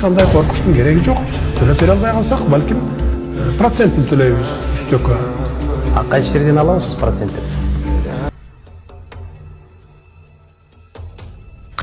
кандай коркуштун кереги жок. Төлөп бере албай калсак, балким процентин төлөйбүз үстөккө. Кайсы жерден алабыз процентти?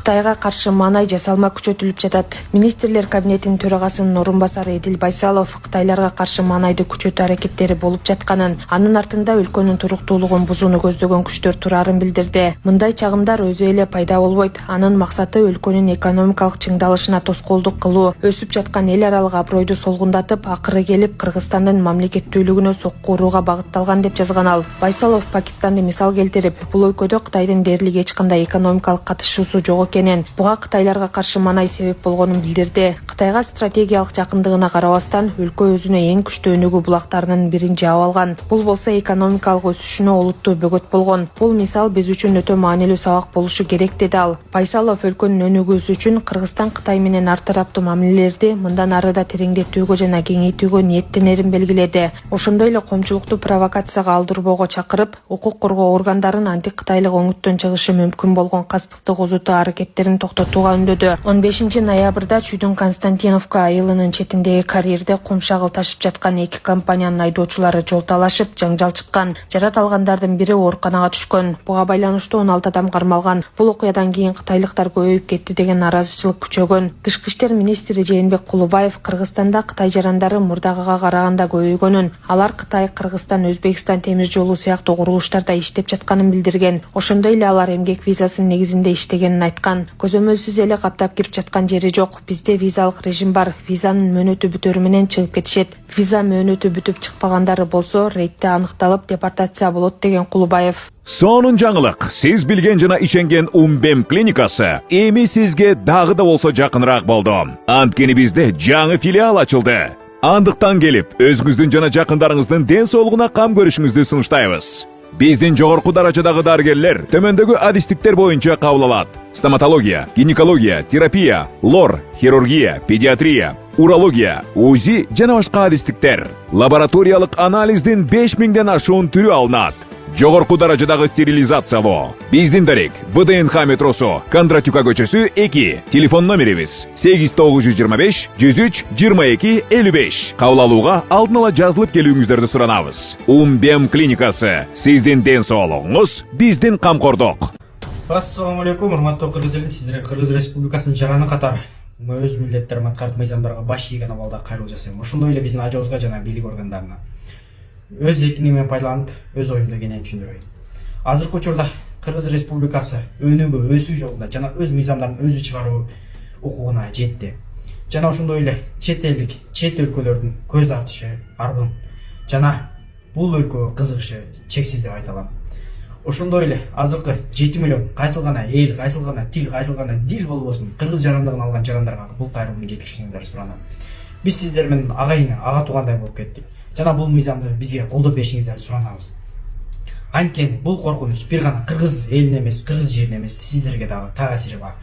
Кытайга каршы маанай жасалма күчөтүлүп жатат. Министрлер кабинетинин төрагасынын орун басары Эдил Байсалов Кытайларга каршы маанайды күчөтүү аракеттери болуп жатканын, анын артында өлкөнүн туруктуулугун бузууну көздөгөн күчтөр турарын билдирди. Мындай чагымдар өзү эле пайда болбойт. Анын максаты өлкөнүн экономикалык чыңдалышына тоскоолдук кылуу, өсүп жаткан эл аралык абройду солгундатып, акыры келип Кыргызстандын мамлекеттүүлүгүнө сокку урууга багытталган деп жазган ал. Байсалов Пакистанды мисал келтирип, бул өлкөдө Кытайдын дээрлик эч кандай экономикалык катышуусу жок экенин, буга Кытайларга каршы маанай себеп болгонун билдирди. Кытайга стратегиялык жакындыгына карабастан, өлкө өзүнө эң күчтүү өнүгүү булактарынын бирин жаап алган. Бул болсо экономикалык өсүшүнө олуттуу бөгөт болгон. Бул мисал биз үчүн өтө маанилүү сабак болушу керек деди ал. Байсалов өлкөнүн өнүгүүсү үчүн Кыргызстан Кытай менен ар тараптуу мамилелерди мындан ары да тереңдетүүгө жана кеңейтүүгө ниеттенерин белгиледи. Ошондой эле коомчулукту провокацияга алдырбоого чакырып, укук коргоо органдарын антикытайлык оңуттон чыгышы мүмкүн болгон кастыкты козутуу аракеттерин токтотууга үндөдү. 15 ноябрда Чүйдүн Константиновка айылынын четиндеги карьерде кум шагыл ташып жаткан эки компаниянын айдоочулары жол талашып, жаңжал чыккан. Жарат алгандардын бири ооруканага түшкөн. Буга байланыштуу 16 адам кармалган. Бул окуядан кийин кытайлыктар көбөйүп кетти деген наразычылык күчөгөн. Тышкы иштер министри Жээнбек Кулубаев Кыргызстанда Кытай жарандары мурдагыга караганда көбөйгөнүн, алар Кытай, Кыргызстан, Өзбекстан темир жолу сыяктуу курулуштарда иштеп жатканын билдирген. Ошондой эле алар эмгек визасынын негизинде иштегенин айткан. Көзөмөлсүз эле каптап кирип жаткан жери жок. Бизде визалык режим бар. Визанын мөөнөтү бүтөрү менен чыгып кетишет. Виза мөөнөтү бүтүп чыкпагандары болсо, рейдте аныкталып депортация болот деген Кулубаев. Сонун жаңылык. Сиз билген жана ишенген Умбем клиникасы эми сизге дагы да болсо жакыныраак болду. Анткени бизде жаңы филиал ачылды. Андыктан келип, өзүңүздүн жана жакындарыңыздын ден соолугуна кам көрүшүңүздү сунуштайбыз. Биздин жогорку даражадагы дарыгерлер төмөндөгү адистиктер боюнча кабыл алат. Стоматология, гинекология, терапия, лор, хирургия, педиатрия, урология, УЗИ жана башка адистиктер. Лабораториялык анализдин 5000ден ашуун түрү алынат. Жогорку даражадагы стерилизациялоо. Биздин дарек ВДНХ метросу, Кондратюка көчөсү 2. Телефон номерибиз 8925 103 22 55. Кабыл алууга алдын ала жазылып келүүңүздөрдү суранабыз. Умбем клиникасы. Сиздин ден соолугуңуз, биздин камкордук. Ассаламу алейкум, урматтуу кыргыз эле, сиздерге Кыргыз Республикасынын жараны катары өз милдеттериме аткарып мыйзамдарга баш ийген абалда кайрылуу жасайм. Ошондой эле биздин ажообузга жана бийлик органдарына өз эркиндигимен пайдаланып, өз оюмду кенен түшүндүрөйүн. Азыркы учурда Кыргыз Республикасы өнүгүү, өсүү жолунда жана өз мыйзамдарын өзү чыгаруу укугуна жетти. Жана ошондой эле чет элдик, чет өлкөлөрдүн көз артышы, арбын жана бул өлкөгө кызыгышы чексиз деп айта алам. Ошондой эле азыркы 7 миллион кайсыл гана эл, кайсыл гана тил, кайсыл гана дил болбосун кыргыз жарандыгын алган жарандарга бул кайрылууну жеткиришиңиздерди суранам. Биз сиздер менен агайын, ага туугандай болуп кеттик. Жана бул мыйзамды бизге колдоп беришиңиздерди суранабыз. Анткени бул коркунуч бир гана кыргыз элине эмес, кыргыз жерине эмес, сиздерге дагы таасири бар.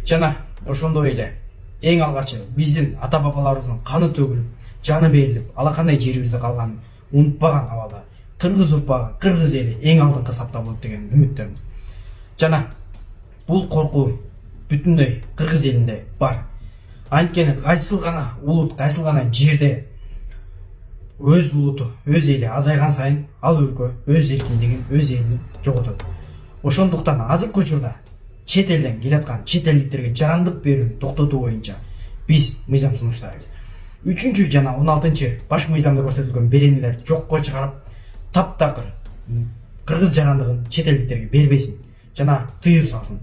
Жана ошондой эле эң алгачы биздин ата бабаларыбыздын каны төгүлүп, жаны берилип, ала кандай жерибизде калганын унутпаган абалда кыргыз урпагы, кыргыз эли эң алдыңкы сапта болот деген үмүттөмүн. Жана бул коркуу бүтүндөй кыргыз элинде бар. Анткени кайсыл гана улут, кайсыл гана жерде өз улуту, өз эли азайган сайын ал өлкө өз эркиндигин, өз элин жоготот. Ошондуктан азыркы учурда чет элден келаткан чет элдиктерге жарандык берүүнү токтотуу боюнча биз мыйзам сунуштайбыз. 3 жана 16 баш мыйзамда көрсөтүлгөн беренелерди жокко чыгарып, таптакыр кыргыз жарандыгын чет элдиктерге бербесин жана тыюу салсын.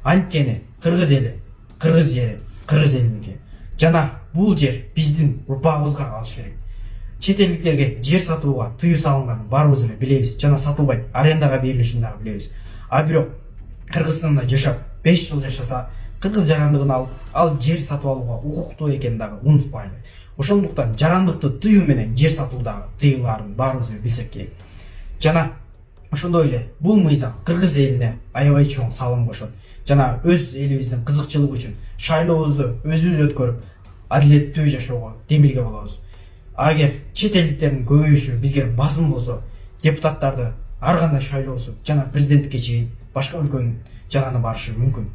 Анткени кыргыз эли, кыргыз жери, кыргыз элиники. Жана бул жер биздин урпагыбызга калыш керек. Чет элдиктерге жер сатууга тыюу салынганын баарыбыз эле билебиз жана сатылбайт, арендага берилишин дагы билебиз. А бирок Кыргызстанда жашап 5 жыл жашаса, кыргыз жарандыгын алып, ал жер сатып алууга укуктуу экенин дагы унутпайлы. Ошондуктан жарандыкты тыюу менен жер сатуудагы тыюуларын баарыбыз эле билсек керек. Жана ошондой эле бул мыйзам кыргыз элине аябай чоң салым кошот. Жана өз элибиздин кызыкчылыгы үчүн шайлообузду өзүбүз өткөрүп, адилеттүү жашоого демилге болобуз. Агер чет элдиктердин көбөйүшү бизге басым болсо, депутаттарды ар кандай шайлоосу жана президенттикке чейин башка өлкөнүн жараны барышы мүмкүн.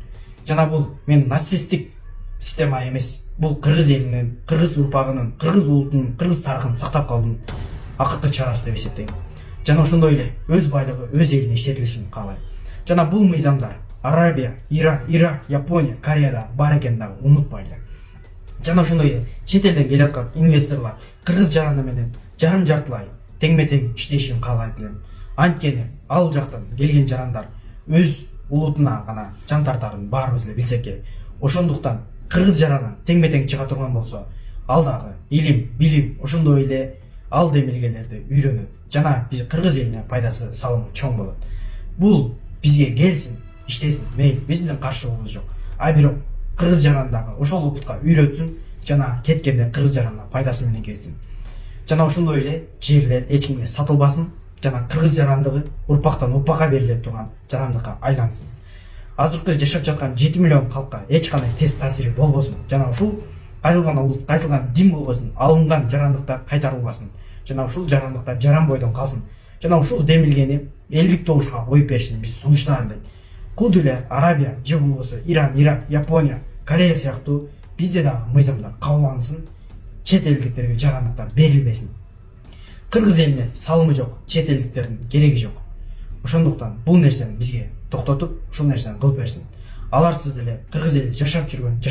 Жана бул мен нацисттик система эмес. Бул кыргыз элинин, кыргыз урпагынын, кыргыз улутунун, кыргыз тарыхын сактап калуунун акыркы чарасы деп эсептейм. Жана ошондой эле өз байлыгы өз элине иштетилишин каалайм. Жана бул мыйзамдар Арабия, Иран, Ирак, Япония, Кореяда бар экенин дагы унутпайлы. Жана ошондой эле чет элден келаткан инвесторлор кыргыз жараны менен жарым жартылай теңме-тең иштешин каалайт элем. Анткени ал жактан келген жарандар өз улутуна гана жан тартарын баарыбыз эле билсек керек. Ошондуктан кыргыз жараны теңме-тең чыга турган болсо, ал дагы илим, билим, ошондой эле ал демилгелерди үйрөнөт. Жана биз кыргыз элине пайдасы салымы чоң болот. Бул бизге келсин, иштесин, мейли, биздин каршылыгыбыз жок. А бирок кыргыз жараны дагы ошол убутка үйрөтсүн, жана кеткенде кыргыз жаранына пайдасы менен кетсин. Жана ошондой эле жерлер эч кимге сатылбасын, жана кыргыз жарандыгы урпактан урпакка берилип турган жарандыкка айлансын. Азыркы жашап жаткан 7 миллион калкка эч кандай терс таасири болбосун. Жана ушул кайсылган улут, кайсылган дин болбосун, алынган жарандыктар кайтарылбасын. Жана ушул жарандыктар жаран бойдон калсын. Жана ушул демилгени элдик добушка коюп беришин биз сунуштайлы. Куд эле Арабия же болбосо Иран, Ирак, Япония, Корея сыяктуу бизде дагы мыйзамдар кабылдансын, чет элдиктерге жарандыктар берилбесин. Кыргыз элине салымы жок, чет элдиктердин кереги жок. Ошондуктан бул нерсени бизге токтотуп, ушул нерсени кылып берсин. Аларсыз деле кыргыз эли жашап жүргөн